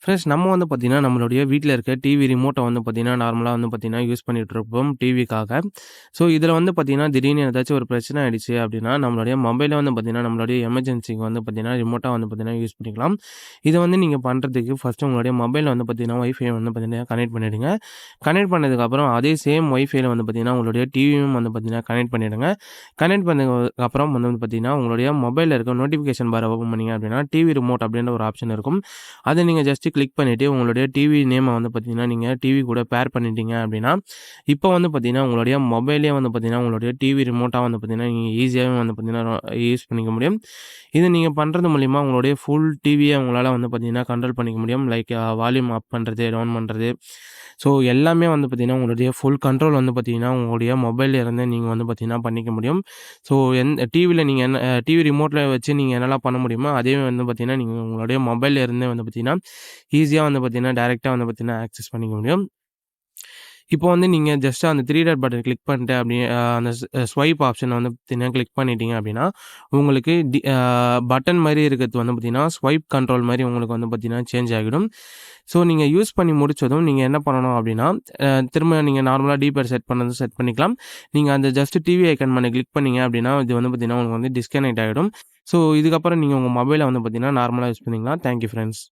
Friends நம்ம வந்து பார்த்தீங்கன்னா, நம்மளுடைய வீட்ல இருக்க டிவி ரிமோட்ட வந்து பார்த்தீங்கன்னா, நார்மலா வந்து பார்த்தீங்கன்னா, யூஸ் பண்ணிட்டுருப்போம் டிவிக்காக. ஸோ, இதில வந்து பார்த்தீங்கன்னா, திடீர்னு ஏதாச்சும் ஒரு பிரச்சனை ஆயிடுச்சு அப்டின்னா, நம்மளுடைய மொபைல வந்து பார்த்தீங்கன்னா, நம்மளுடைய எமர்ஜென்சிக்கு வந்து பார்த்தீங்கன்னா, ரிமோட்டா வந்து பார்த்தீங்கன்னா, யூஸ் பண்ணிக்கலாம். இத வந்து நீங்க பண்றதுக்கு ஃபர்ஸ்ட்டு உங்களுடைய மொபைல்ல வந்து பார்த்தீங்கன்னா, வைஃபை வந்து பார்த்தீங்கன்னா, கனெக்ட் பண்ணிடுங்க. கனெக்ட் பண்ணதுக்கப்புறம் அதே சேம் வைஃபைல வந்து பார்த்தீங்கன்னா, உங்களுடைய டிவியும் வந்து பார்த்தீங்கன்னா, கனெக்ட் பண்ணிடுங்க. கனெக்ட் பண்ணதுக்கு அப்புறம் வந்து பார்த்தீங்கன்னா, உங்களுடைய மொபைல்ல இருக்க நோட்டிஃபிகேஷன் பார ஓப்பன் பண்ணீங்க அப்டின்னா, டிவி ரிமோட் அப்டின்ற ஒரு ஆப்ஷன் இருக்கும். அத நீங்க ஜஸ்ட் கிளிக் பண்ணிட்டு உங்களுடைய டிவி நேம வந்து பார்த்தீங்கன்னா, நீங்க டிவி கூட பேர் பண்ணிட்டீங்க அப்டின்னா, இப்போ வந்து பார்த்தீங்கன்னா, உங்களுடைய மொபைல்லயே வந்து பார்த்தீங்கன்னா, உங்களுடைய டிவி ரிமோட்டா வந்து பார்த்தீங்கன்னா, நீங்க ஈஸியாவே வந்து பார்த்தீங்கன்னா, யூஸ் பண்ணிக்க முடியும். இது நீங்க பண்றது மூலியமா உங்களுடைய ஃபுல் டிவிய உங்களால வந்து பார்த்தீங்கன்னா, கண்ட்ரோல் பண்ணிக்க முடியும். லைக் வால்யூம் அப் பண்றது, டவுன் பண்றது. ஸோ எல்லாமே வந்து பார்த்தீங்கன்னா, உங்களுடைய ஃபுல் கண்ட்ரோல் வந்து பார்த்தீங்கன்னா, உங்களுடைய மொபைல்ல இருந்து நீங்க வந்து பார்த்தீங்கன்னா, பண்ணிக்க முடியும். ஸோ டிவில நீங்க என்ன டிவி ரிமோட்ல வச்சு நீங்க என்னலாம் பண்ண முடியுமோ, அதே வந்து பார்த்தீங்கன்னா, நீங்க உங்களுடைய மொபைல்ல இருந்தே வந்து பார்த்தீங்கன்னா, ஈஸியா வந்து பார்த்தீங்கன்னா, டைரக்ட்டா வந்து பார்த்தீங்கன்னா, ஆக்சஸ் பண்ணிக்க முடியும். இப்போ வந்து நீங்க ஜஸ்ட் அந்த 3 டாட் பட்டன் கிளிக் பண்ணிட்டு அப்படியே அந்த ஸ்வைப் ஆப்ஷன வந்து பார்த்தீங்கன்னா, கிளிக் பண்ணிட்டீங்க அப்படின்னா, உங்களுக்கு பட்டன் மாரி இருக்கிறது வந்து பார்த்தீங்கன்னா, ஸ்வைப் கண்ட்ரோல் மாரி உங்களுக்கு வந்து பார்த்தீங்கன்னா, சேஞ்ச் ஆகிடும். ஸோ நீங்க யூஸ் பண்ணி முடிச்சதும் நீங்க என்ன பண்ணணும் அப்படின்னா, திரும்ப நீங்க நார்மலா டீபேட் செட் பண்ணது செட் பண்ணிக்கலாம். நீங்க அந்த ஜஸ்ட் டிவி ஐகான் மேல கிளிக் பண்ணீங்க அப்படின்னா, இது வந்து பார்த்தீங்கன்னா, உங்களுக்கு வந்து டிஸ்கனெக்ட் ஆகிடும். ஸோ இதுக்கப்புறம் நீங்க உங்க மொபைல வந்து பார்த்தீங்கன்னா, நார்மலா யூஸ் பண்ணிக்கலாம். Thank you friends.